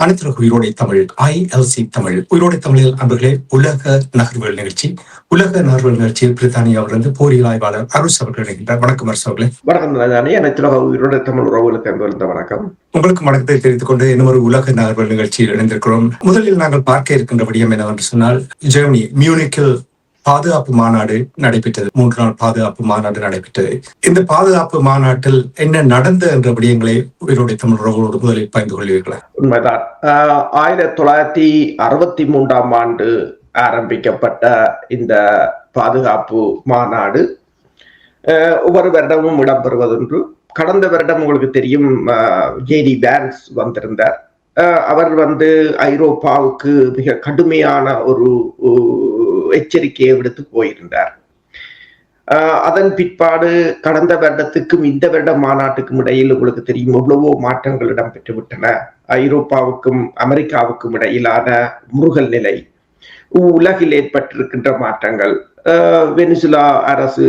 அனைத்து உயிரோடை தமிழ் ILC தமிழ் உயிரோடை தமிழில் அன்பர்களே உலக நகர்வுகள் நிகழ்ச்சி. உலக நகர்வுகள் நிகழ்ச்சியில் பிரித்தானியாவிலிருந்து போரியல் ஆய்வாளர் அருஸ் அவர்கள் இணைகின்றார். வணக்கம் அருஸ் அவர்களே. வணக்கம் ராஜானி. அனைத்து உயிரோடை தமிழ் உறவுகளுக்கு அன்பு வணக்கம். உங்களுக்கு வணக்கத்தை தெரிவித்துக் கொண்டு இன்னும் ஒரு உலக நகர்வுகள் நிகழ்ச்சியில் இணைந்திருக்கிறோம். முதலில் நாங்கள் பார்க்க இருக்கின்ற விடயம் என்னவென்று சொன்னால், ஜெர்மனி மியூனிக்கில் பாதுகாப்பு மாநாடு நடைபெற்றது. 3 நாள் பாதுகாப்பு மாநாடு நடைபெற்றது. இந்த பாதுகாப்பு மாநாட்டில் என்ன நடந்த என்ற விடயங்களை உயிரோடை தமிழ் உறவுகளோடு முதலில் பகிர்ந்து கொள்வீர்களா? உண்மைதான். 1963ஆம் ஆண்டு ஆரம்பிக்கப்பட்ட இந்த பாதுகாப்பு மாநாடு ஒவ்வொரு வருடமும் இடம்பெறுவதென்று. கடந்த வருடம் உங்களுக்கு தெரியும், JD Vance வந்திருந்தார். அவர் ஐரோப்பாவுக்கு மிக கடுமையான ஒரு எச்சரிக்கையை விடுத்து போயிருந்தார். அதன் பிற்பாடு கடந்த வருடத்துக்கும் இந்த வருட மாநாட்டுக்கும் இடையில் உங்களுக்கு தெரியும் எவ்வளவோ மாற்றங்கள் இடம்பெற்று விட்டன. ஐரோப்பாவுக்கும் அமெரிக்காவுக்கும் இடையிலான முருகல் நிலை, உலகில் ஏற்பட்டிருக்கின்ற மாற்றங்கள், வெனிசுலா அரசு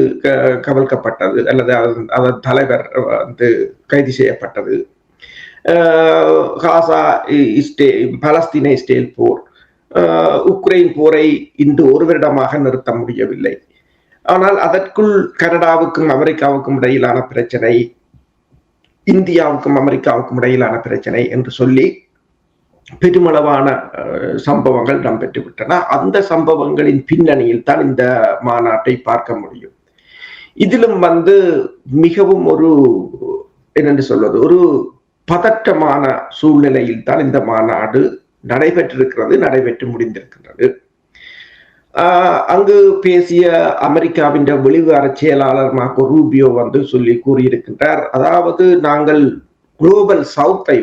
கவிழ்க்கப்பட்டது அல்லது அதன் தலைவர் கைது செய்யப்பட்டது, காசா பலஸ்தீன இஸ்ரேல் போர், உக்ரைன் போரை இன்று ஒரு வருடமாக நிறுத்த முடியவில்லை. ஆனால் அதற்குள் கனடாவுக்கும் அமெரிக்காவுக்கும் இடையிலான பிரச்சனை, இந்தியாவுக்கும் அமெரிக்காவுக்கும் இடையிலான பிரச்சனை என்று சொல்லி பெருமளவான சம்பவங்கள் இடம்பெற்று விட்டன. அந்த சம்பவங்களின் பின்னணியில் தான் இந்த மாநாட்டை பார்க்க முடியும். இதிலும் மிகவும் என்னென்று சொல்வது, ஒரு பதற்றமான சூழ்நிலையில் தான் இந்த மாநாடு நடைபெற்றிருக்கிறது, நடைபெற்று முடிந்திருக்கின்றது. அங்கு பேசிய அமெரிக்காவின் வெளிவிவகார செயலாளர் மார்க்கோ ரூபியோ சொல்லி கூறியிருக்கின்றார். அதாவது நாங்கள் குளோபல் சவுத்தை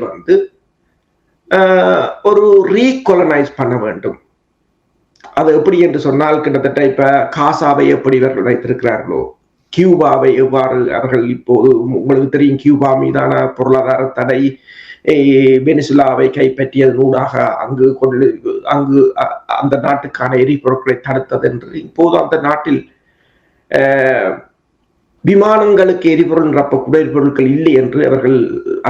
ஒரு ரீகொலனைஸ் பண்ண வேண்டும். அது எப்படி என்று சொன்னால், கிட்டத்தட்ட இப்ப காசாவை எப்படி இவர்கள் வைத்திருக்கிறார்களோ, கியூபாவை எவ்வாறு அவர்கள் இப்போது உங்களுக்கு தெரியும், கியூபா மீதான பொருளாதார தடை, வெனிசுலாவை கைப்பற்றியதனூடாக அங்கு அந்த நாட்டுக்கான எரிபொருட்களை தடுத்தது என்று இப்போது அந்த நாட்டில் விமானங்களுக்கு எரிபொருள் நிரப்பக்கூடிய எரிபொருட்கள் இல்லை என்று அவர்கள்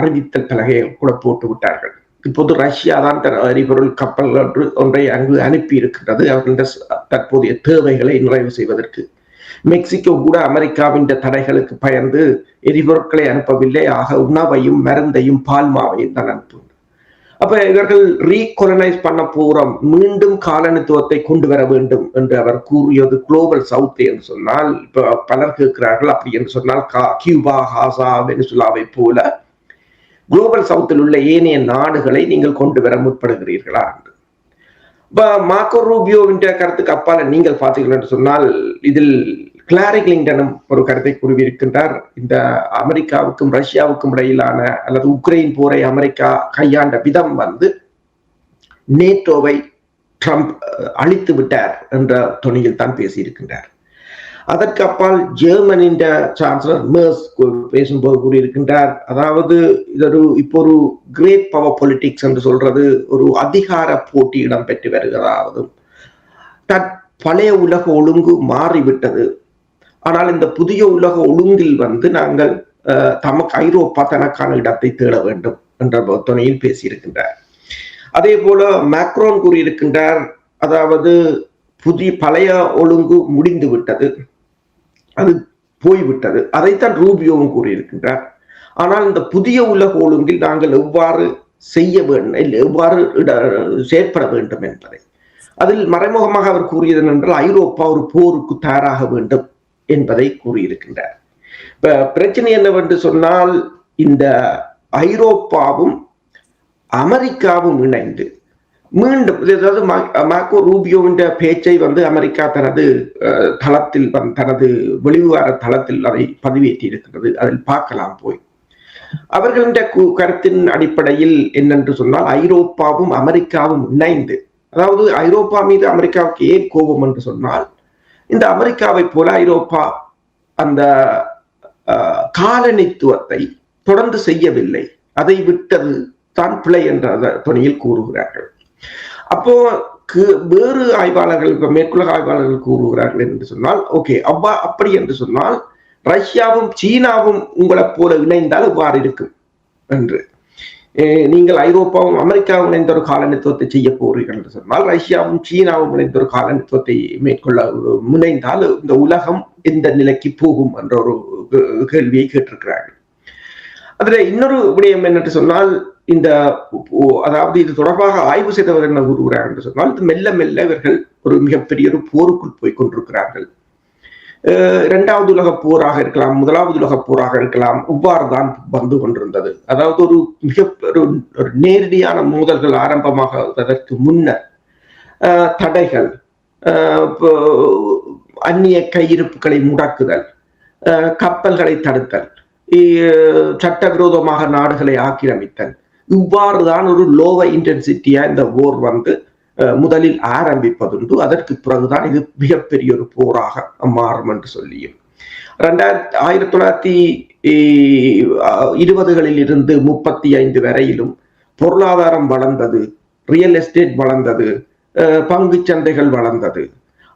அறிவித்தல் பலகையை கூட போட்டு விட்டார்கள். இப்போது ரஷ்யா தான் எரிபொருள் கப்பல் ஒன்றை அங்கு அனுப்பி இருக்கின்றது அவர்களுடைய தற்போதைய தேவைகளை நிறைவு செய்வதற்கு. மெக்சிகோ கூட அமெரிக்காவின் தடைகளுக்கு பயந்து எரிபொருட்களை அனுப்பவில்லை, ஆக உணவையும் மருந்தையும் பால்மாவையும் தான் அனுப்பும். அப்ப இவர்கள் ரீகொலனைஸ் பண்ண போறோம், மீண்டும் காலனித்துவத்தை கொண்டு வர வேண்டும் என்று அவர் கூறியது குளோபல் சவுத் என்று சொன்னால், இப்ப பலர் கேட்கிறார்கள், அப்படி என்று சொன்னால் கியூபா, காசா, வெனிசுலாவை போல குளோபல் சவுத்தில் உள்ள ஏனைய நாடுகளை நீங்கள் கொண்டு வர முற்படுகிறீர்களா என்று. மார்க்கோ ரூபியோவின் கருத்துக்கு அப்பால நீங்கள் பார்த்தீர்கள் என்று சொன்னால், இதில் கிளாரி கிளிங்டனும் ஒரு கருத்தை கூறியிருக்கின்றார். இந்த அமெரிக்காவுக்கும் ரஷ்யாவுக்கும் இடையிலான அல்லது உக்ரைன் போரை அமெரிக்கா கையாண்ட விதம் நேட்டோவை ட்ரம்ப் அழித்து விட்டார் என்ற தொனியில் தான் பேசியிருக்கின்றார். அதற்கு அப்பால் ஜெர்மனின் சான்சலர் மெர்ஸ் பேசும்போது கூறியிருக்கின்றார், அதாவது இது இப்போ ஒரு கிரேட் பவர் பொலிட்டிக்ஸ் என்று சொல்றது ஒரு அதிகார போட்டி இடம்பெற்று வருகிறதாவது, பழைய உலக ஒழுங்கு மாறிவிட்டது, ஆனால் இந்த புதிய உலக ஒழுங்கில் நாங்கள் தமக்கு ஐரோப்பா தனக்கான இடத்தை தேட வேண்டும் என்ற துணையில் பேசியிருக்கின்றார். அதே போல மேக்ரோன் கூறியிருக்கின்றார், அதாவது பழைய ஒழுங்கு முடிந்து விட்டது, அது போய்விட்டது. அதைத்தான் ரூபியோவும் கூறியிருக்கின்றார். ஆனால் இந்த புதிய உலக ஒழுங்கில் நாங்கள் எவ்வாறு செய்ய வேண்டும், எவ்வாறு செயற்பட வேண்டும் என்பதை, அதில் மறைமுகமாக அவர் கூறியது என்றால் ஐரோப்பா ஒரு போருக்கு தயாராக வேண்டும் என்பதை கூறியிருக்கின்றார். பிரச்சனை என்னவென்று சொன்னால், இந்த ஐரோப்பாவும் அமெரிக்காவும் இணைந்து மீண்டும், அதாவது மார்க்கோ ரூபியோவின் பேச்சை அமெரிக்கா தனது தளத்தில் தனது வெளிவிவகார தளத்தில் அதை பதிவேற்றி இருக்கிறது. அதில் பார்க்கலாம் போய். அவர்களின் கருத்தின் அடிப்படையில் என்னென்று சொன்னால், ஐரோப்பாவும் அமெரிக்காவும் இணைந்து, அதாவது ஐரோப்பா மீது அமெரிக்காவுக்கு ஏன் கோபம் என்று சொன்னால், இந்த அமெரிக்காவை போல ஐரோப்பா அந்த காலனித்துவத்தை தொடர்ந்து செய்யவில்லை, அதை விட்டது தான் பிழை என்ற துணையில் கூறுகிறார்கள். அப்போ வேறு ஆய்வாளர்கள், மேற்குலக ஆய்வாளர்கள் கூறுகிறார்கள் என்று சொன்னால், ஓகே, அப்படி என்று சொன்னால் ரஷ்யாவும் சீனாவும் உங்களை போல இணைந்தால் இவ்வாறு இருக்கும் என்று. நீங்கள் ஐரோப்பாவும் அமெரிக்காவும் இணைந்த ஒரு காலனித்துவத்தை செய்ய போறீர்கள் என்று சொன்னால் ரஷ்யாவும் சீனாவும் இணைந்த ஒரு காலனித்துவத்தை மேற்கொள்ள முனைந்தால் இந்த உலகம் எந்த நிலைக்கு போகும் என்ற ஒரு கேள்வியை கேட்டிருக்கிறார்கள். அதுல இன்னொரு விடயம் என்னென்று சொன்னால் அதாவது இது தொடர்பாக ஆய்வு செய்தவர் என்ன கூறுகிறார் என்று சொன்னால் மெல்ல மெல்ல இவர்கள் ஒரு மிகப்பெரிய ஒரு போருக்குள் போய் கொண்டிருக்கிறார்கள். இரண்டாவது உலக போராக இருக்கலாம், முதலாவது உலக போராக இருக்கலாம், இவ்வாறு தான் வந்து கொண்டிருந்தது. அதாவது ஒரு ஒரு நேரடியான மோதல்கள் ஆரம்பமாகுவதற்கு முன்னர் தடைகள், அந்நிய கையிருப்புகளை முடக்குதல், கப்பல்களை தடுத்தல், சட்டவிரோதமாக நாடுகளை ஆக்கிரமித்தல், இவ்வாறுதான் ஒரு லோவர் இன்டென்சிட்டியா இந்த போர் வந்து முதலில் ஆரம்பிப்பதுண்டு. அதற்கு பிறகுதான் இது மிகப்பெரிய ஒரு போராக மாறும் என்று சொல்லியும் 1920களில் இருந்து 35 வரையிலும் பொருளாதாரம் வளர்ந்தது, ரியல் எஸ்டேட் வளர்ந்தது, பங்கு சந்தைகள் வளர்ந்தது.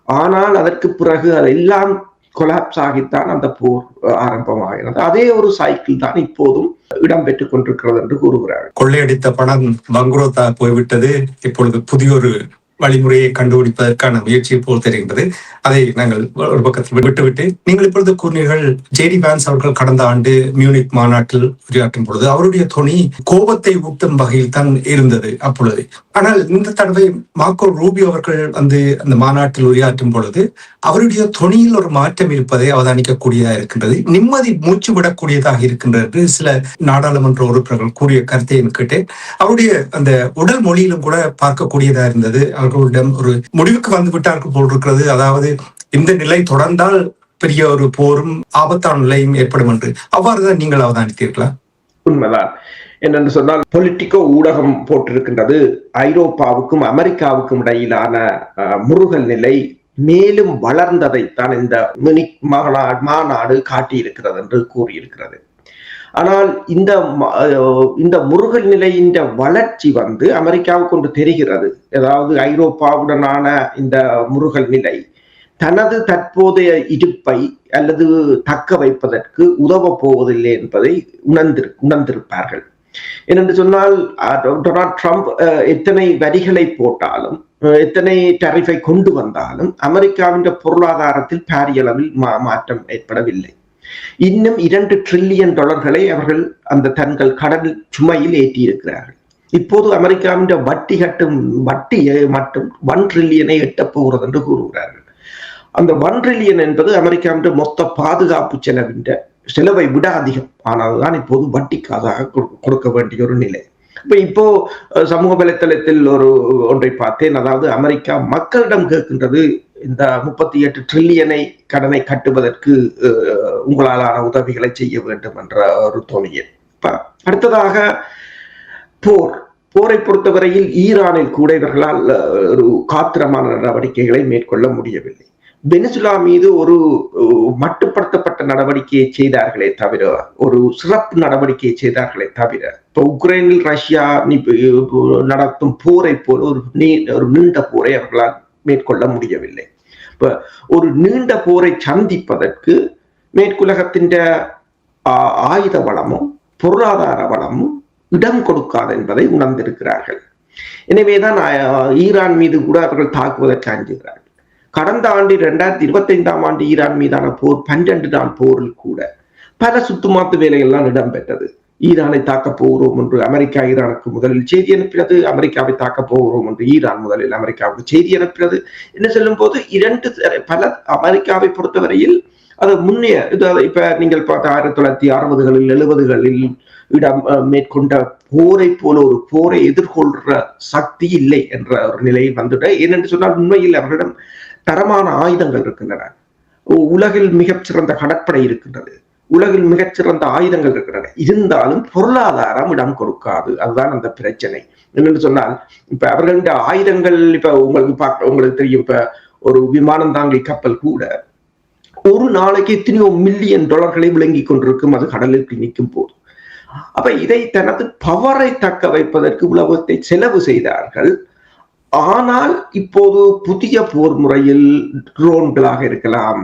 ஆனால் அதற்கு பிறகு அதெல்லாம் கொலாப்ஸ் ஆகித்தான் அந்த போர் ஆரம்பமாகிறது. அதே ஒரு சைக்கிள் தான் இப்போதும் இடம்பெற்றுக் கொண்டிருக்கிறது என்று கூறுகிறார். கொள்ளையடித்த பணம் பங்குரோத்தா போய்விட்டது, இப்பொழுது புதிய ஒரு வழிமுறையை கண்டுபிடிப்பதற்கான முயற்சியை போல் தெரிகின்றது. அதை நாங்கள் ஒரு பக்கத்தில் விட்டுவிட்டு, நீங்கள் இப்பொழுது கூறினீர்கள் ஜேடி வான்ஸ் அவர்கள் கடந்த ஆண்டு மியூனிக் மாநாட்டில் உரையாற்றும் பொழுது அவருடைய தொனி கோபத்தை ஊட்டும் வகையில் தான் இருந்தது அப்பொழுது. ஆனால் இந்த தடவை மார்க்கோ ரூபியோ அவர்கள் வந்து அந்த மாநாட்டில் உரையாற்றும் பொழுது அவருடைய தொனியில் ஒரு மாற்றம் இருப்பதை அவதானிக்கக்கூடியதாக இருக்கின்றது. நிம்மதி மூச்சு விடக்கூடியதாக இருக்கின்றது சில நாடாளுமன்ற உறுப்பினர்கள் கூறிய கருத்தை கேட்டேன். அவருடைய அந்த உடல் மொழியிலும் கூட பார்க்கக்கூடியதாக இருந்தது. அவர்களிடம் ஒரு முடிவுக்கு வந்து விட்டார்கள் போல் இருக்கிறது. அதாவது இந்த நிலை தொடர்ந்தால் பெரிய ஒரு போரும் ஆபத்தான நிலையும் ஏற்படும் என்று. அவ்வாறுதான் நீங்கள் அவதானித்தீர்களா? உண்மைதான். என்னென்று சொன்னால் பொலிட்டிக்கோ ஊடகம் போட்டிருக்கின்றது, ஐரோப்பாவுக்கும் அமெரிக்காவுக்கும் இடையிலான முருகல் நிலை மேலும் வளர்ந்ததைத்தான் இந்த மியூனிக் மாநாடு காட்டியிருக்கிறது என்று கூறியிருக்கிறது. ஆனால் இந்த முருகல் நிலையின் வளர்ச்சி வந்து அமெரிக்காவுக்கு ஒன்று தெரிகிறது. அதாவது ஐரோப்பாவுடனான இந்த முருகல் நிலை தனது தற்போதைய இருப்பை அல்லது தக்க வைப்பதற்கு உதவ போவதில்லை என்பதை உணர்ந்திருப்பார்கள். ஏனென்று சொன்னால் டொனால்ட் ட்ரம்ப் எத்தனை வரிகளை போட்டாலும், எத்தனை டரிஃபை கொண்டு வந்தாலும் அமெரிக்காவின் பொருளாதாரத்தில் பாரிய அளவில் மாற்றம் ஏற்படவில்லை. இன்னும் $2 டிரில்லியன் அவர்கள் அந்த தங்கள் கடன் சுமையில் ஏற்றியிருக்கிறார்கள். இப்போது அமெரிக்காவின் வட்டியை மட்டும் 1 டிரில்லியனை எட்டப் போகிறது என்று கூறுகிறார்கள். அந்த 1 டிரில்லியன் என்பது அமெரிக்காவின் மொத்த பாதுகாப்பு செலவை விட அதிகம். ஆனால்தான் இப்போது வட்டிக்காக கொடுக்க வேண்டிய ஒரு நிலை. இப்போ சமூக வலைத்தளத்தில் ஒன்றை பார்த்தேன். அதாவது அமெரிக்கா மக்களிடம் கேட்கின்றது, இந்த 38 டிரில்லியனை கடனை கட்டுவதற்கு உங்களாலான உதவிகளை செய்ய வேண்டும் என்ற ஒரு தோணியை. அடுத்ததாக போரை பொறுத்தவரையில் ஈரானில் கூட இவர்களால் ஒரு காத்திரமான நடவடிக்கைகளை மேற்கொள்ள முடியவில்லை. வெனிசுலா மீது ஒரு மட்டுப்படுத்தப்பட்ட நடவடிக்கையை செய்தார்களே தவிர, ஒரு சிறப்பு நடவடிக்கையை செய்தார்களே தவிர, இப்ப உக்ரைனில் ரஷ்யா நடத்தும் போரை போல ஒரு நீண்ட போரை அவர்களால் மேற்கொள்ள முடியவில்லை. இப்ப ஒரு நீண்ட போரை சந்திப்பதற்கு மேற்குலகத்தின் ஆயுத வளமும் பொருளாதார வளமும் இடம் கொடுக்காது என்பதை உணர்ந்திருக்கிறார்கள். எனவேதான் ஈரான் மீது கூட அவர்கள் தாக்குவதற்கு அஞ்சுகிறார்கள். கடந்த ஆண்டு 2025ஆம் ஆண்டு ஈரான் மீதான போர் 12 நாள் போரில் கூட பல சுத்துமாத்து வேலைகள்லாம் இடம்பெற்றது. ஈரானை தாக்க போகிறோம் என்று அமெரிக்கா ஈரானுக்கு முதலில் செய்தி அனுப்பினது, அமெரிக்காவை தாக்க போகிறோம் என்று ஈரான் முதலில் அமெரிக்காவுக்கு செய்தி அனுப்பினது என்று சொல்லும் போது பல அமெரிக்காவை பொறுத்தவரையில் அது முன்னைய இப்ப நீங்கள் பார்த்த 1960களில் 70களில் மேற்கொண்ட போரை போல ஒரு போரை எதிர்கொள்ற சக்தி இல்லை என்ற ஒரு நிலையில் வந்துட்ட. ஏனென்று சொன்னால் உண்மையில் அவர்களிடம் தரமான ஆயுதங்கள் இருக்கின்றன. உலகில் மிகச்சிறந்த கடற்படை இருக்கின்றது, உலகில் மிகச்சிறந்த ஆயுதங்கள் இருக்கின்றன. இருந்தாலும் பொருளாதாரம் இடம் கொடுக்காது. அதுதான் அந்த பிரச்சனை. என்னென்னு சொன்னால் இப்ப அவர்களின் ஆயுதங்கள் இப்ப உங்களுக்கு தெரியும், இப்ப ஒரு விமானம் தாங்கி கப்பல் கூட ஒரு நாளைக்கு எத்தனையோ $1 மில்லியன் விளங்கி கொண்டிருக்கும், அது கடலுக்கு நிற்கும் போது. அப்ப இதை தனது பவரை தக்க வைப்பதற்கு உலகத்தை செலவு செய்தார்கள். ஆனால் இப்போது புதிய போர் முறையில் ட்ரோன்களாக இருக்கலாம்,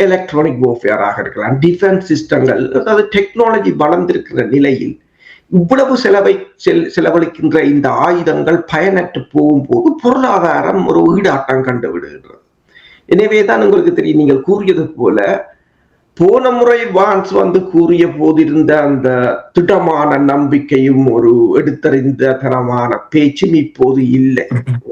எலக்ட்ரானிக் வார்ஃபேராக இருக்கலாம், டிஃபென்ஸ் சிஸ்டங்கள், அதாவது டெக்னாலஜி வளர்ந்திருக்கிற நிலையில் இவ்வளவு செலவழிக்கின்ற இந்த ஆயுதங்கள் பயனற்று போகும்போது பொருளாதாரம் ஒரு ஈடாட்டம் கண்டு விடுகின்றது. எனவேதான் உங்களுக்கு தெரியும், நீங்கள் கூறியது போல போன முறை வான்ஸ் கூறிய போதிருந்த அந்த திடமான நம்பிக்கையும் ஒரு எடுத்தறிந்த தனமான பேச்சும் இப்போது இல்லை.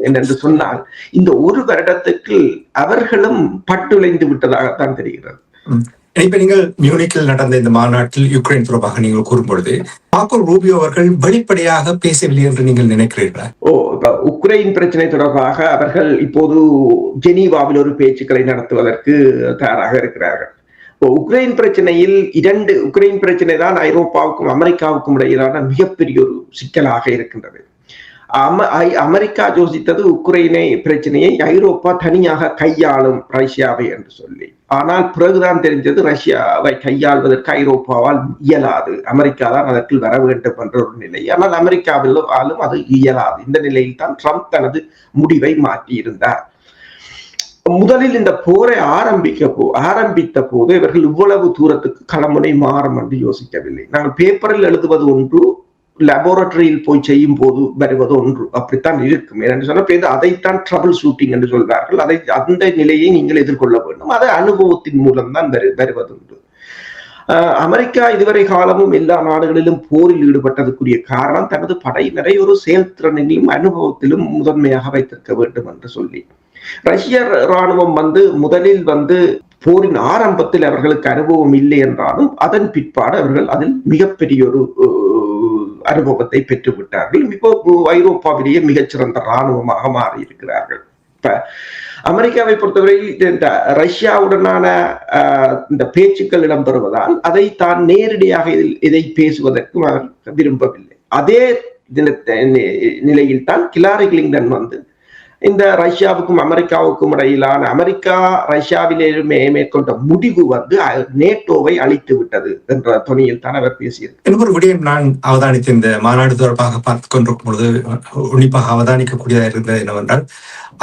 என்னென்று சொன்னால் இந்த ஒரு வருடத்துக்கு அவர்களும் பட்டுழைந்து விட்டதாகத்தான் தெரிகிறது. இப்ப நீங்கள் மியூனிக்கில் நடந்த இந்த மாநாட்டில் யுக்ரைன் தொடர்பாக நீங்கள் கூறும்பொழுது மார்க்கோ ரூபியோ அவர்கள் வெளிப்படையாக பேசவில்லை என்று நீங்கள் நினைக்கிறீர்களா? உக்ரைன் பிரச்சனை தொடர்பாக அவர்கள் இப்போது ஜெனீவாவில் ஒரு பேச்சுக்களை நடத்துவதற்கு தயாராக இருக்கிறார்கள். உக்ரைன் பிரச்சனையில் உக்ரைன் பிரச்சனை தான் ஐரோப்பாவுக்கும் அமெரிக்காவுக்கும் இடையிலான மிகப்பெரிய ஒரு சிக்கலாக இருக்கின்றது. அமெரிக்கா யோசித்தது உக்ரைனை பிரச்சனையை ஐரோப்பா தனியாக கையாளும் ரஷ்யாவை என்று சொல்லி. ஆனால் பிறகுதான் தெரிஞ்சது ரஷ்யாவை கையாள்வதற்கு ஐரோப்பாவால் இயலாது, அமெரிக்கா தான் அதற்கு வர வேண்டும் என்ற ஒரு நிலை. ஆனால் அமெரிக்காவிலும் அது இயலாது. இந்த நிலையில் தான் ட்ரம்ப் தனது முடிவை மாற்றியிருந்தார். முதலில் இந்த போரை ஆரம்பித்த போது இவர்கள் இவ்வளவு தூரத்துக்கு களமுனை மாறும் என்று யோசிக்கவில்லை. நாங்கள் பேப்பரில் எழுதுவது ஒன்று, லேபோரட்டரியில் போய் செய்யும் போது வருவது ஒன்று, அப்படித்தான் இருக்கும். என்று சொன்ன அதைத்தான் ட்ரபிள் ஷூட்டிங் என்று சொல்வார்கள். அந்த நிலையை நீங்கள் எதிர்கொள்ள வேண்டும். அதை அனுபவத்தின் மூலம் தான் வருவதுண்டு. அமெரிக்கா இதுவரை காலமும் எல்லா நாடுகளிலும் போரில் ஈடுபட்டதுக்குரிய காரணம் தனது படையினரை ஒரு செயல்திறனிலும் அனுபவத்திலும் முதன்மையாக வைத்திருக்க வேண்டும் என்று சொல்லி. ரஷ்ய ராணுவம் முதலில் போரின் ஆரம்பத்தில் அவர்களுக்கு அனுபவம் இல்லை என்றாலும் அதன் பிற்பாடு அவர்கள் அதில் மிகப்பெரிய ஒரு அனுபவத்தை பெற்றுவிட்டார்கள். இப்போ ஐரோப்பாவிலேயே மிகச்சிறந்த ராணுவமாக மாறி இருக்கிறார்கள். இப்ப அமெரிக்காவை பொறுத்தவரையில் ரஷ்யாவுடனான இந்த பேச்சுக்கள் இடம்பெறுவதால் அதை தான் நேரடியாக இதை பேசுவதற்கும் அவர் விரும்பவில்லை. அதே நிலையில் தான் ஹிலாரி கிளின்டன் இந்த ரஷ்யாவுக்கும் அமெரிக்காவுக்கும் இடையிலான அமெரிக்கா ரஷ்யாவிலே மேற்கொண்ட முடிவு நேட்டோவை அழித்து விட்டது என்ற துணியில் தான் அவர் பேசியது. இன்னொரு விடயம் நான் அவதானித்த இந்த மாநாடு தொடர்பாக பார்த்துக் கொண்டிருக்கும் பொழுது உன்னிப்பாக அவதானிக்கக்கூடியதாக இருந்தது என்னவென்றால்,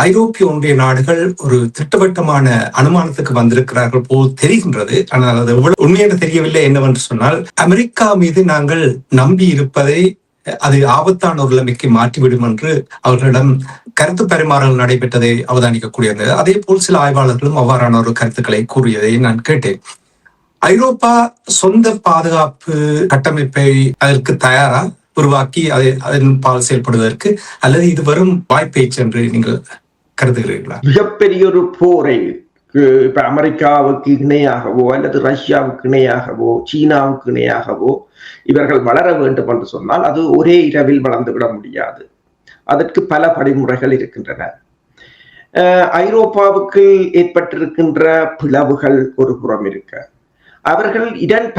ஐரோப்பிய ஒன்றிய நாடுகள் ஒரு திட்டவட்டமான அனுமானத்துக்கு வந்திருக்கிறார்கள் போல் தெரிகின்றது. ஆனால் அது உண்மையாக தெரியவில்லை. என்னவென்று சொன்னால், அமெரிக்கா மீது நாங்கள் நம்பி இருப்பதை அது ஆபத்தான ஒரு நிலைமைக்கு மாற்றிவிடும் என்று அவர்களிடம் கருத்து பரிமாறல் நடைபெற்றதை அவதானிக்கக்கூடியது. அதே போல் சில ஆய்வாளர்களும் அவ்வாறான ஒரு கருத்துக்களை கூறியதை நான் கேட்டேன். ஐரோப்பா சொந்த பாதுகாப்பு கட்டமைப்பை அதற்கு தயாரா உருவாக்கி அதன் பால் செயல்படுவதற்கு, அல்லது இது வரும் வாய்ப்பேச்சு என்று நீங்கள் கருதுகிறீர்களா? மிகப்பெரிய ஒரு போரை இப்ப அமெரிக்காவுக்கு இணையாகவோ அல்லது ரஷ்யாவுக்கு இணையாகவோ சீனாவுக்கு இணையாகவோ இவர்கள் வளர வேண்டும் என்று சொன்னால் அது ஒரே இரவில் வளர்ந்துவிட முடியாது. அதற்கு பல படிமுறைகள் இருக்கின்றன. ஐரோப்பாவுக்கு ஏற்பட்டிருக்கின்ற பிளவுகள் ஒரு புறம் இருக்க, அவர்கள்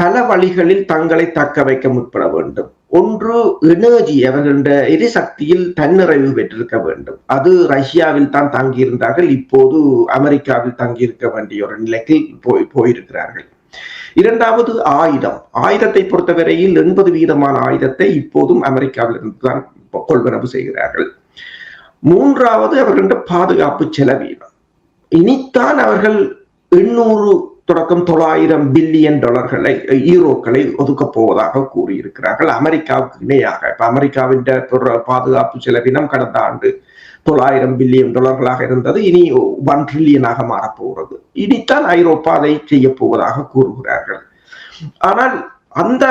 பல வழிகளில் தங்களை தக்க வைக்க முற்பட வேண்டும். ஒன்று, எனர்ஜி, அவர்களுடைய எரிசக்தியில் தன்னிறைவு பெற்றிருக்க வேண்டும். அது ரஷ்யாவில் தான் தங்கியிருந்தார்கள், இப்போது அமெரிக்காவில் தங்கியிருக்க வேண்டிய ஒரு நிலைக்கு போயிருக்கிறார்கள். இரண்டாவது, ஆயுதத்தை பொறுத்தவரையில் 80% ஆயுதத்தை இப்போதும் அமெரிக்காவில் இருந்து தான் கொள்வனவு செய்கிறார்கள். மூன்றாவது, அவர்களுடைய பாதுகாப்பு செலவீனம். இனித்தான் அவர்கள் 800 தொடக்கம் 900 பில்லியன் யூரோக்களை ஒதுக்கப் போவதாக கூறியிருக்கிறார்கள் அமெரிக்காவுக்கு இணையாக. இப்ப அமெரிக்காவின் பாதுகாப்பு செலவினம் கடந்த ஆண்டு 900 பில்லியன் டாலர்களாக இருந்தது, இனி 1 ட்ரில்லியனாக மாறப்போகிறது. இனித்தான் ஐரோப்பா அதை செய்ய போவதாக கூறுகிறார்கள். ஆனால் அந்த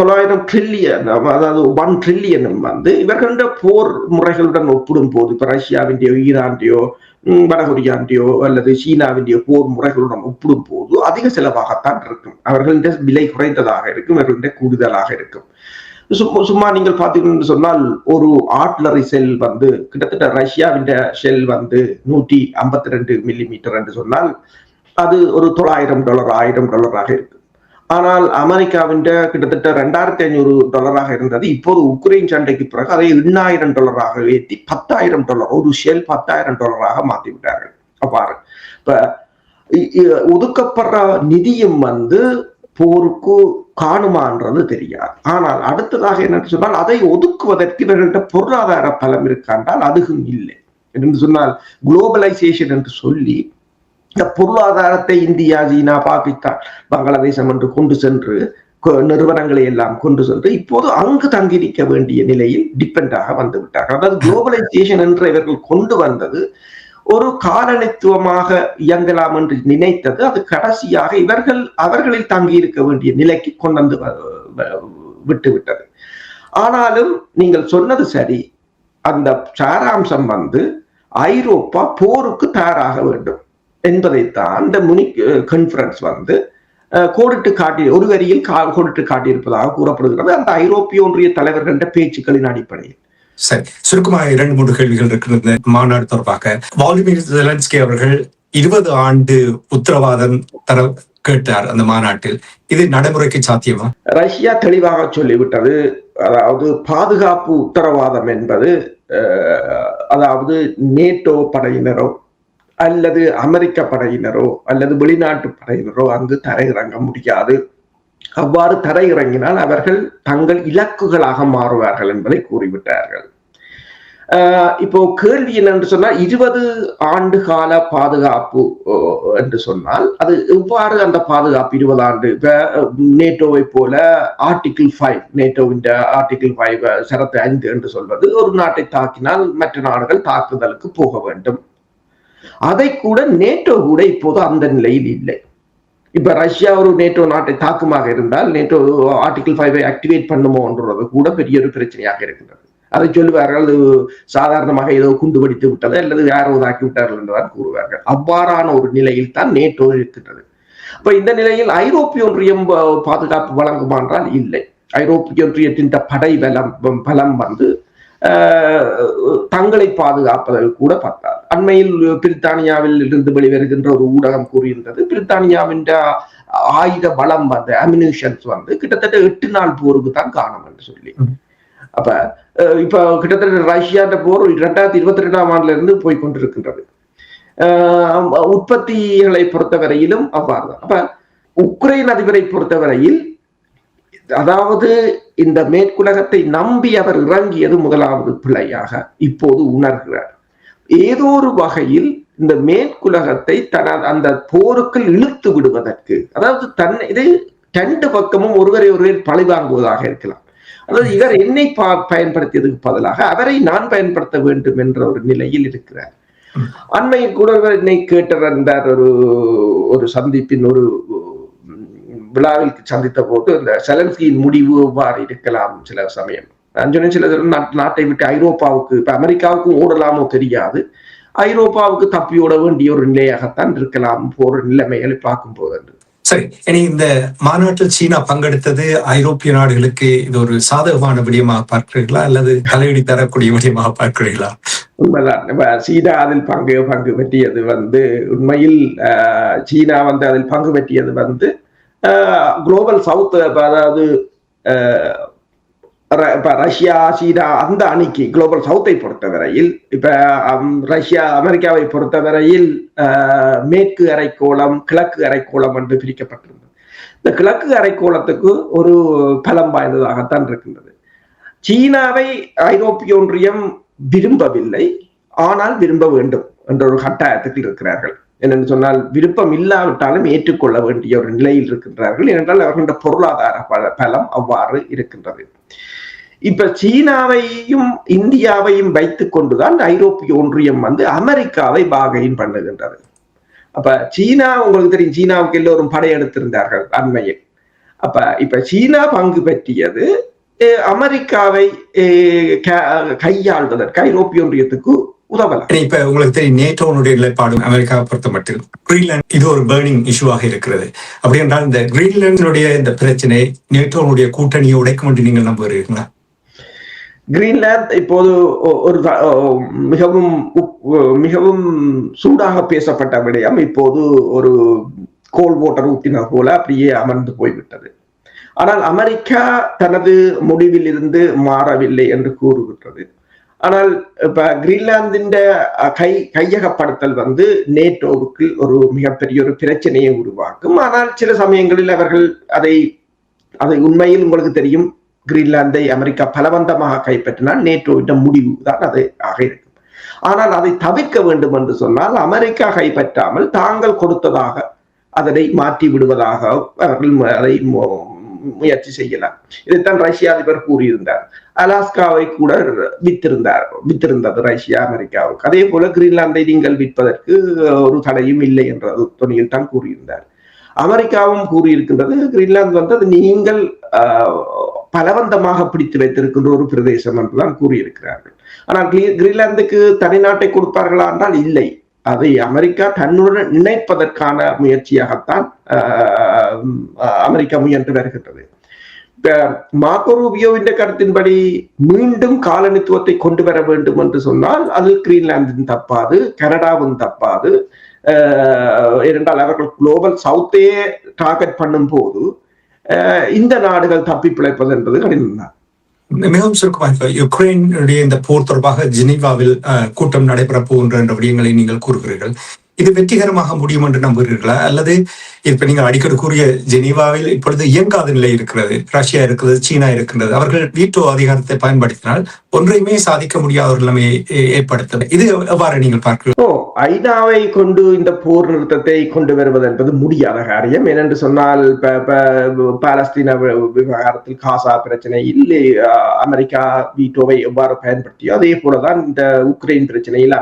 900 ட்ரில்லியன், அதாவது 1 ட்ரில்லியனும் இவர்களுடைய போர் முறைகளுடன் ஒப்பிடும் போது, இப்ப ரஷ்யாவின்டையோ ஈரான்டையோ வடகொரியான்டையோ அல்லது சீனாவின்டையோ போர் முறைகளுடன் ஒப்பிடும் போது அதிக செலவாகத்தான் இருக்கும். அவர்களுடைய விலை குறைந்ததாக இருக்கும், அவர்களுடைய கூடுதலாக இருக்கும். சும்மா நீங்கள் பார்த்தீங்கன்னு சொன்னால், ஒரு ஆர்ட்லரி செல் கிட்டத்தட்ட ரஷ்யாவின் ஷெல் 152 மில்லிமீட்டர் என்று சொன்னால் அது ஒரு $900 $1000 இருக்கு. ஆனால் அமெரிக்காவின் கிட்டத்தட்ட $2500 இருந்தது. இப்போது உக்ரைன் சண்டைக்கு பிறகு அதை $8,000 ஏற்றி $10,000, ஒரு ஷெல் $10,000 மாற்றி விட்டார்கள். அவ்வாறு இப்ப ஒதுக்கப்படுற நிதியும் போருக்கு காணுமான்றது தெரியாது. ஆனால் அடுத்ததாக என்ன சொன்னால், அதை ஒதுக்குவதற்கு இவர்கள்ட்ட பொருளாதார பலம் இருக்காண்டால் அதுவும் இல்லை என்று சொன்னால், குளோபலைசேஷன் என்று சொல்லி இந்த பொருளாதாரத்தை இந்தியா, சீனா, பாகிஸ்தான், பங்களாதேசம் என்று கொண்டு சென்று நிறுவனங்களை எல்லாம் கொண்டு சென்று இப்போது அங்கு தங்கியிருக்க வேண்டிய நிலையில் டிபெண்டாக வந்து விட்டார்கள். அதாவது குளோபலைசேஷன் என்று இவர்கள் கொண்டு வந்தது ஒரு காலனித்துவமாக இயங்கலாம் என்று நினைத்தது அது கடைசியாக அவர்களில் தங்கியிருக்க வேண்டிய நிலைக்கு கொண்டு வந்து விட்டுவிட்டது. ஆனாலும் நீங்கள் சொன்னது சரி, அந்த சாராம்சம் வந்து ஐரோப்பா போருக்கு தயாராக வேண்டும் என்பதைத்தான் இந்த முனிக் கான்ஃபரன்ஸ் வந்து கோடிட்டு காட்டி ஒரு வரியில் கோடிட்டு காட்டியிருப்பதாக கூறப்படுகிறது அந்த ஐரோப்பிய ஒன்றிய தலைவர்களின் பேச்சுக்களின் அடிப்படையில். சரி, சுருக்கமாக 2-3 கேள்விகள் இருக்கிற மாநாடு தொடர்பாக வாலடிமிர் ஜெலன்ஸ்கி அவர்கள் 20 ஆண்டு உத்தரவாதம் தர கேட்டார் அந்த மாநாட்டில். இது நடைமுறைக்கு சாத்தியமா? ரஷ்யா தெளிவாக சொல்லிவிட்டது. அதாவது பாதுகாப்பு உத்தரவாதம் என்பது அதாவது நேட்டோ படையினரோ அல்லது அமெரிக்க படையினரோ அல்லது வெளிநாட்டு படையினரோ அங்கு தரையிறங்க முடியாது. அவ்வாறு தரையிறங்கினால் அவர்கள் தங்கள் இலக்குகளாக மாறுவார்கள் என்பதை கூறிவிட்டார்கள். இப்போ கேள்வி என்னென்று சொன்னால் 20 ஆண்டு கால பாதுகாப்பு என்று சொன்னால் அது எவ்வாறு அந்த பாதுகாப்பு 20 ஆண்டு நேட்டோவை போல ஆர்டிகிள் 5 நேட்டோவின் ஆர்டிகிள் 5 சரத்து 5 என்று சொல்வது ஒரு நாட்டை தாக்கினால் மற்ற நாடுகள் தாக்குதலுக்கு போக வேண்டும். அதை கூட நேட்டோ கூட இப்போது அந்த நிலையில் இல்லை. இப்ப ரஷ்யா ஒரு நேட்டோ நாட்டை தாக்குமாக இருந்தால் நேட்டோ ஆர்டிகிள் 5 ஆக்டிவேட் பண்ணுமோன்றது கூட பெரிய ஒரு பிரச்சனையாக இருக்கின்றது. அதை சொல்லுவார்கள் சாதாரணமாக ஏதோ குண்டு வெடித்து விட்டது அல்லது யாரோ தாக்கி விட்டார்கள் என்றுதான் கூறுவார்கள். அவ்வாறான ஒரு நிலையில் தான் நேட்டோ இருக்கின்றது. அப்ப இந்த நிலையில் ஐரோப்பிய ஒன்றியம் பாதுகாப்பு வழங்குமா என்றால் இல்லை. ஐரோப்பிய ஒன்றியத்தின் படை பலம் வந்து தங்களை பாதுகாப்பதற்கு கூட பார்த்தார். அண்மையில் பிரித்தானியாவில் இருந்து வெளிவருகின்ற ஒரு ஊடகம் கூறியிருந்தது பிரித்தானியாவின் ஆயுத பலம் வந்து அமினிஷன்ஸ் வந்து கிட்டத்தட்ட 8 நாள் போருக்கு தான் காணும் என்று சொல்லி. அப்ப இப்ப கிட்டத்தட்ட ரஷ்யா போர் 2022ஆம் ஆண்டுல இருந்து போய்கொண்டிருக்கின்றது. உற்பத்திகளை பொறுத்தவரையிலும் அவ்வாறுதான். அப்ப உக்ரைன் அதிபரை பொறுத்தவரையில் அதாவது இந்த மேற்குலகத்தை நம்பி அவர் இறங்கியது முதலாவது பிழையாக இப்போது உணர்கிறார். ஏதோ ஒரு வகையில் இந்த மேற்குலகத்தை அந்த போருக்குள் இழுத்து விடுவதற்கு, அதாவது இதை 2 பக்கமும் ஒருவரை பழி வாங்குவதாக இருக்கலாம். அதாவது இவர் என்னை பயன்படுத்தியதுக்கு பதிலாக அவரை நான் பயன்படுத்த வேண்டும் என்ற ஒரு நிலையில் இருக்கிறார். அண்மையில் கூட என்னை கேட்டிருந்தார் ஒரு சந்திப்பின் ஒரு விழாவில் சந்தித்த போது இந்த செலன்ஸ்கியின் முடிவு எவ்வாறு இருக்கலாம் சில சமயம் சில நாட்டை விட்டு ஐரோப்பாவுக்கு இப்ப அமெரிக்காவுக்கும் ஓடலாமோ தெரியாது, ஐரோப்பாவுக்கு தப்பி ஓட வேண்டிய ஒரு நிலையாகத்தான் இருக்கலாம் போற நிலைமைகளை பார்க்கும் போது. சரி, இனி இந்த மாநாட்டில் சீனா பங்கெடுத்தது ஐரோப்பிய நாடுகளுக்கு இது ஒரு சாதகமான விடயமாக பார்க்கிறீர்களா அல்லது தலையீடு தரக்கூடிய விடயமாக பார்க்கிறீர்களா? உண்மைதான். சீனா அதில் பங்கு பெற்றியது வந்து உண்மையில் சீனா வந்து அதில் பங்கு பெற்றியது வந்து குளோபல் சவுத், அதாவது ரஷ்யா சீனா அந்த அணிக்கு குளோபல் சவுத்தை பொறுத்தவரையில் இப்ப ரஷ்யா அமெரிக்காவை பொறுத்தவரையில் மேற்கு அரைக்கோளம் கிழக்கு அரைக்கோளம் என்று பிரிக்கப்பட்டிருந்தது. இந்த கிழக்கு அரைக்கோளத்துக்கு ஒரு பலம் வாய்ந்ததாகத்தான் இருக்கின்றது. சீனாவை ஐரோப்பிய ஒன்றியம் விரும்பவில்லை, ஆனால் விரும்ப வேண்டும் என்ற ஒரு கட்டாயத்துக்கு இருக்கிறார்கள். என்னென்னு சொன்னால் விருப்பம் இல்லாவிட்டாலும் ஏற்றுக்கொள்ள வேண்டிய ஒரு நிலையில் இருக்கின்றார்கள். ஏனென்றால் அவர்களுடைய பொருளாதார பலம் அவ்வாறு இருக்கின்றது. இப்ப சீனாவையும் இந்தியாவையும் வைத்துக் கொண்டுதான் ஐரோப்பிய ஒன்றியம் வந்து அமெரிக்காவை பார்கெயின் பண்ணுகின்றது. அப்ப சீனா உங்களுக்கு தெரியும், சீனாவுக்கு எல்லோரும் படையெடுத்திருந்தார்கள் அண்மையில். அப்ப இப்ப சீனா பங்கு பெற்றியது அமெரிக்காவை கையாள்வதற்கு ஐரோப்பிய ஒன்றியத்துக்கு உதவலாம். இப்ப உங்களுக்கு தெரியும் நேட்டோனுடைய நிலைப்பாடு அமெரிக்காவை பொறுத்த மட்டும் கிரீன்லாந்து இது ஒரு பர்னிங் இஷ்யூவாக இருக்கிறது. அப்படி என்றால் இந்த கிரீன்லாந்துடைய இந்த பிரச்சனை நேட்டோனுடைய கூட்டணியை உடைக்கும் என்று நீங்கள் நம்புகிறீர்களா? கிரீன்லாந்து இப்போது ஒரு மிகவும் சூடாக பேசப்பட்ட விடயம் இப்போது ஒரு கோல் வாட்டர் ஊத்தின போல அப்படியே அமர்ந்து போய்விட்டது. ஆனால் அமெரிக்கா தனது முடிவில் இருந்து மாறவில்லை என்று கூறுகின்றது. ஆனால் இப்ப கிரீன்லாந்தின் கையகப்படுத்தல் வந்து நேட்டோவுக்கு ஒரு மிகப்பெரிய ஒரு பிரச்சனையை உருவாக்கும். ஆனால் சில சமயங்களில் அவர்கள் அதை உண்மையில் உங்களுக்கு தெரியும், கிரீன்லாந்தை அமெரிக்கா பலவந்தமாக கைப்பற்றினால் நேட்டோவின் முடிவு தான் அது ஆக இருக்கும். ஆனால் அதை தவிர்க்க வேண்டும் என்று சொன்னால் அமெரிக்கா கைப்பற்றாமல் தாங்கள் கொடுத்ததாக அதனை மாற்றி விடுவதாக அவர்கள் அதை முயற்சி செய்யலாம். இதைத்தான் ரஷ்ய அதிபர் கூறியிருந்தார். அலாஸ்காவை கூட வித்திருந்தது ரஷ்யா அமெரிக்காவுக்கு. அதே போல கிரீன்லாந்தை நீங்கள் விற்பதற்கு ஒரு தடையும் இல்லை என்ற துணியில் தான் கூறியிருந்தார். அமெரிக்காவும் கூறியிருக்கின்றது, கிரீன்லாந்து வந்து அது நீங்கள் பலவந்தமாக பிடித்து வைத்திருக்கின்ற ஒரு பிரதேசம் என்றுதான் கூறியிருக்கிறார்கள். ஆனால் கிரீன்லாந்துக்கு தனிநாட்டை கொடுப்பார்களா என்றால் இல்லை. அதை அமெரிக்கா தன்னுடன் இணைப்பதற்கான முயற்சியாகத்தான் அமெரிக்கா முயன்று வருகின்றது. மார்கோ ரூபியோவின் கருத்தின்படி மீண்டும் காலனித்துவத்தை கொண்டு வர வேண்டும் என்று சொன்னால் அது கிரீன்லாந்தின் தப்பாது, கனடாவும் தப்பாது. ஏனென்றால் அவர்கள் குளோபல் சவுத்தையே டார்கெட் பண்ணும் போது இந்த நாடுகள் தப்பி பிழைப்பது என்பது கடினம் தான். மிகவும் சுருக்கமாக யுக்ரைனுடைய இந்த போர் தொடர்பாக ஜெனீவாவில் கூட்டம் நடைபெற போகின்ற என்ற விடயங்களை நீங்கள் கூறுகிறீர்கள். இது வெற்றிகரமாக முடியும் என்று நம்புகிறீர்களா? அல்லது இப்ப நீங்கள் அடிக்கடி கூறிய ஜெனீவாவில் இப்பொழுது இயங்காத நிலை இருக்கிறது, ரஷ்யா இருக்கிறது, சீனா இருக்கின்றது, அவர்கள் வீட்டோ அதிகாரத்தை பயன்படுத்தினால் ஒன்றையுமே சாதிக்க முடியாத ஒரு நிலைமையை ஏற்படுத்த இது எவ்வாறு நீங்கள் பார்க்கிறீர்கள்? ஐநாவை கொண்டு இந்த போர் நிறுத்தத்தை கொண்டு வருவது என்பது முடியாத காரியம். ஏனென்று சொன்னால் பாலஸ்தீன விவகாரத்தில் காசா பிரச்சனையில் அமெரிக்கா வீட்டோவை எவ்வாறு பயன்படுத்தியோ அதே போலதான் இந்த உக்ரைன் பிரச்சனையில்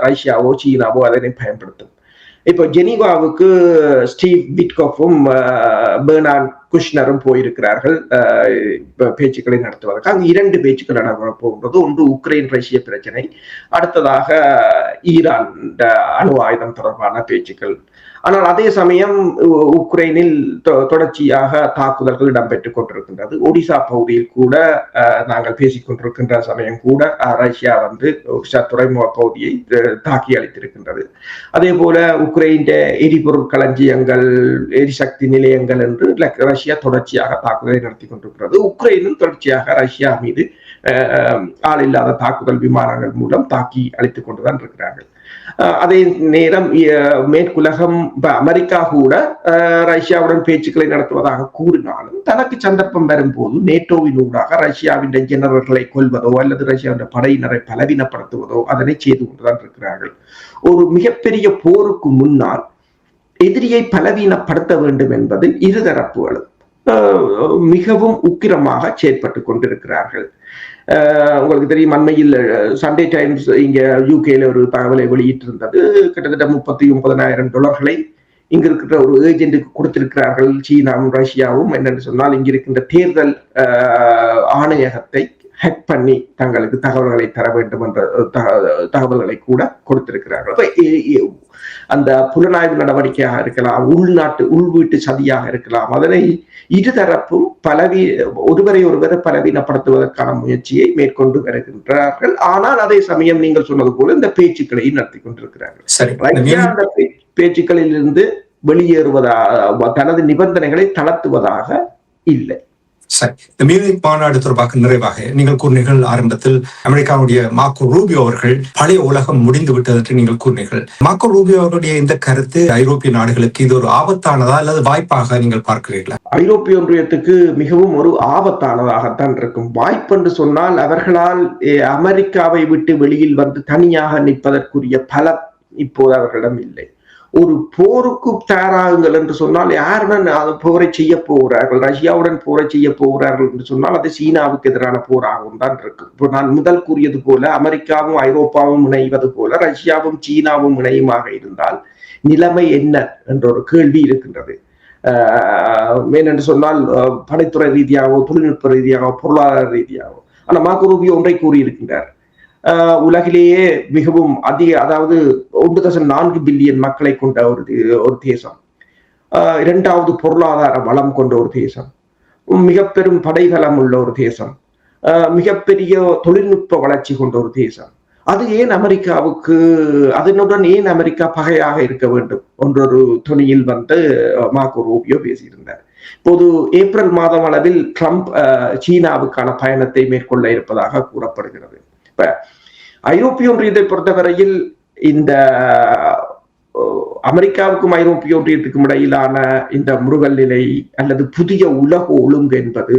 ரஷ்யாவோ சீனாவோ அதனை பயன்படுத்தும். இப்போ ஜெனீவாவுக்கு ஸ்டீவ் விட்கோஃபும் பெர்னார்ட் குஷ்னரும் போயிருக்கிறார்கள் பேச்சுக்களை நடத்துவதற்கு. அங்கு 2 பேச்சுக்கள் நடைபெற போகின்றது. ஒன்று உக்ரைன் ரஷ்ய பிரச்சனை, அடுத்ததாக ஈரான் அணு ஆயுதம் தொடர்பான பேச்சுக்கள். ஆனால் அதே சமயம் உக்ரைனில் தொடர்ச்சியாக தாக்குதல்கள் இடம்பெற்றுக் கொண்டிருக்கின்றது. ஒடிசா பகுதியில் கூட நாங்கள் பேசிக் கொண்டிருக்கின்ற சமயம் கூட ரஷ்யா வந்து துறைமுக பகுதியை தாக்கி அளித்திருக்கின்றது. அதே போல உக்ரைன் எரிபொருள் களஞ்சியங்கள், எரிசக்தி நிலையங்கள் என்று ரஷ்யா தொடர்ச்சியாக தாக்குதலை நடத்தி கொண்டிருக்கிறது. உக்ரைனும் தொடர்ச்சியாக ரஷ்யா மீது ஆள் இல்லாத தாக்குதல் விமானங்கள் மூலம் தாக்கி அளித்துக் கொண்டுதான் இருக்கிறார்கள். அதே நேரம் மேற்குலகம் அமெரிக்கா கூட ரஷ்யாவுடன் பேச்சுக்களை நடத்துவதாக கூறினாலும் தனக்கு சந்தர்ப்பம் வரும்போது நேட்டோவின் ஊடாக ரஷ்யாவின் ஜெனரல்களை கொல்வதோ அல்லது ரஷ்யாவின் படையினரை பலவீனப்படுத்துவதோ அதனை செய்து கொண்டுதான் இருக்கிறார்கள். ஒரு மிகப்பெரிய போருக்கு முன்னால் எதிரியை பலவீனப்படுத்த வேண்டும் என்பதில் இருதரப்புகளும் மிகவும் உக்கிரமாக செயற்பட்டு கொண்டிருக்கிறார்கள். உங்களுக்கு தெரியும், அண்மையில் சண்டே டைம்ஸ் இங்க யூகேல ஒரு தகவலை வெளியிட்டிருந்தது. கிட்டத்தட்ட $39,000 இங்க இருக்கிற ஒரு ஏஜென்ட்டுக்கு கொடுத்திருக்கிறார்கள் சீனாவும் ரஷ்யாவும். என்னென்னு சொன்னால் இங்க இருக்கின்ற தேர்தல் ஆணையகத்தை ஹேக் பண்ணி தங்களுக்கு தகவல்களை தர வேண்டும் என்ற தகவல்களை கூட கொடுத்திருக்கிறார்கள். அந்த புலனாய்வு நடவடிக்கையாக இருக்கலாம், உள்வீட்டு சதியாக இருக்கலாம், அதனை இருதரப்பும் ஒருவரை பலவீனப்படுத்துவதற்கான முயற்சியை மேற்கொண்டு வருகின்றார்கள். ஆனால் அதே சமயம் நீங்கள் சொன்னது போல இந்த பேச்சுக்களையும் நடத்தி கொண்டிருக்கிறார்கள். அந்த பேச்சுக்களில் இருந்து வெளியேறுவதாக, தனது நிபந்தனைகளை தளர்த்துவதாக இல்லை. சரி, இந்த மியூனிக் மாநாடு தொடர்பாக நிறைவாக நீங்கள் கூறினீர்கள் ஆரம்பத்தில் அமெரிக்காவுடைய மார்கோ ரூபியோ அவர்கள் பழைய உலகம் முடிந்து விட்டது என்று நீங்கள் கூறினீர்கள். மார்கோ ரூபியோ அவருடைய இந்த கருத்து ஐரோப்பிய நாடுகளுக்கு இது ஒரு ஆபத்தானதா அல்லது வாய்ப்பாக நீங்கள் பார்க்கிறீர்களா? ஐரோப்பிய ஒன்றியத்துக்கு மிகவும் ஒரு ஆபத்தானதாகத்தான் இருக்கும். வாய்ப்பு என்று சொன்னால் அவர்களால் அமெரிக்காவை விட்டு வெளியில் வந்து தனியாக நிற்பதற்குரிய பலம் இப்போது அவர்களிடம் இல்லை. ஒரு போருக்கு தயாராகுங்கள் என்று சொன்னால் யாருடன் போரை செய்ய போகிறார்கள்? ரஷ்யாவுடன் போரை செய்ய போகிறார்கள் என்று சொன்னால் அது சீனாவுக்கு எதிரான போராகவும் தான் இருக்கு. இப்போ நான் முதல் கூறியது போல அமெரிக்காவும் ஐரோப்பாவும் இணைவது போல ரஷ்யாவும் சீனாவும் இணையுமாக இருந்தால் நிலைமை என்ன என்ற ஒரு கேள்வி இருக்கின்றது. ஏனென்று சொன்னால் படைத்துறை ரீதியாகவோ தொழில்நுட்ப ரீதியாகவோ பொருளாதார ரீதியாகவோ. ஆனால் மார்கோ ரூபியோ ஒன்றை கூறியிருக்கின்றார். உலகிலேயே மிகவும் அதாவது 1.4 பில்லியன் மக்களை கொண்ட ஒரு தேசம், 2வது பொருளாதார வளம் கொண்ட ஒரு தேசம், மிக பெரும் படைபலம் உள்ள ஒரு தேசம், மிகப்பெரிய தொழில்நுட்ப வளர்ச்சி கொண்ட ஒரு தேசம். அது ஏன் அதனுடன் ஏன் அமெரிக்கா பகையாக இருக்க வேண்டும் என்றொரு துணியில் வந்து மார்கோ ரூபியோ பேசியிருந்தார். இப்போது ஏப்ரல் மாதம் அளவில் ட்ரம்ப் சீனாவுக்கான பயணத்தை மேற்கொள்ள இருப்பதாக கூறப்படுகிறது. இப்ப ஐரோப்பிய ஒன்றியத்தை பொறுத்தவரையில் இந்த அமெரிக்காவுக்கும் ஐரோப்பிய ஒன்றியத்துக்கும் இடையிலான இந்த முறுகல் நிலை அல்லது புதிய உலக ஒழுங்கு என்பது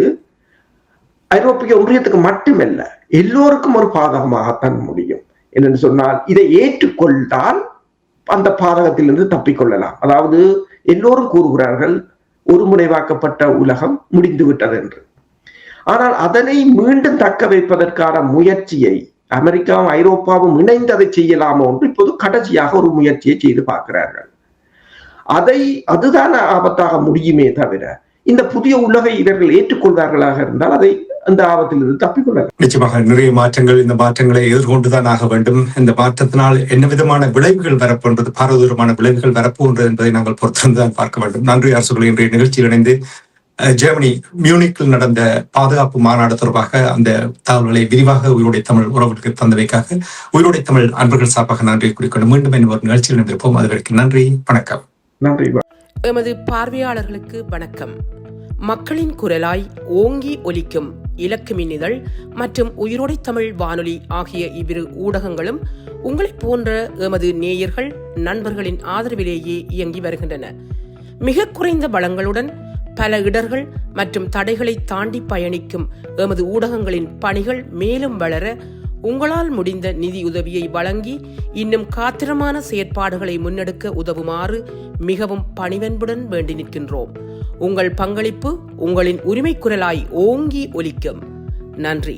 ஐரோப்பிய ஒன்றியத்துக்கு மட்டுமல்ல எல்லோருக்கும் ஒரு பாதகமாகத்தான் முடியும். என்னென்னு சொன்னால் இதை ஏற்றுக்கொண்டால் அந்த பாதகத்திலிருந்து தப்பிக்கொள்ளலாம். அதாவது எல்லோரும் கூறுகிறார்கள் ஒருமுனைவாக்கப்பட்ட உலகம் முடிந்துவிட்டது என்று. ஆனால் அதனை மீண்டும் தக்க வைப்பதற்கான முயற்சியை அமெரிக்காவும் ஐரோப்பாவும் இணைந்து அதை செய்யலாமோ என்று இப்போது கடைசியாக ஒரு முயற்சியை செய்து பார்க்கிறார்கள். அதுதான் ஆபத்தாக முடியுமே தவிர இந்த புதிய உலகை இவர்கள் ஏற்றுக்கொள்வார்களாக இருந்தால் அதை அந்த ஆபத்திலிருந்து தப்பிக்கொள்ளலாம். நிச்சயமாக நிறைய மாற்றங்கள், இந்த மாற்றங்களை எதிர்கொண்டுதான் ஆக வேண்டும். இந்த மாற்றத்தினால் என்ன விதமான விளைவுகள் வரப்போன்றது, பாரதூரமான விளைவுகள் வரப்போன்றது என்பதை நாங்கள் பொறுத்திருந்துதான் பார்க்க வேண்டும். நன்றி அரசுகள் இன்றைய நிகழ்ச்சியில் இணைந்து ஜெர்மனி மியூனிக்கில் நடந்த பாதுகாப்பு மாநாடு தொடர்பாக அந்த தகவல்களை விரிவாக உயிரோடை தமிழ் உறவுகளுக்கு தந்தவைக்காக உயிரோடை தமிழ் அன்பர்கள் சார்பாக நன்றி கூறிக்கொண்டு மீண்டும் என்ன ஒரு நிகழ்ச்சியில் இணைந்திருப்போம். அதுவரைக்கும் நன்றி, வணக்கம். நன்றி. எமது பார்வையாளர்களுக்கு வணக்கம். மக்களின் குரலாய் ஓங்கி ஒலிக்கும் இலக்கு மின்னிதழ் மற்றும் உயிரோடை தமிழ் வானொலி ஆகிய இவ்விரு ஊடகங்களும் உங்களைப் போன்ற எமது நேயர்கள் நண்பர்களின் ஆதரவிலேயே இயங்கி வருகின்றன. மிக குறைந்த வளங்களுடன் பல இடர்கள் மற்றும் தடைகளை தாண்டி பயணிக்கும் எமது ஊடகங்களின் பணிகள் மேலும் வளர உங்களால் முடிந்த நிதியுதவியை வழங்கி இன்னும் காத்திரமான செயற்பாடுகளை முன்னெடுக்க உதவுமாறு மிகவும் பணிவன்புடன் வேண்டி நிற்கின்றோம். உங்கள் பங்களிப்பு உங்களின் உரிமை குரலாய் ஓங்கி ஒலிக்கும். நன்றி.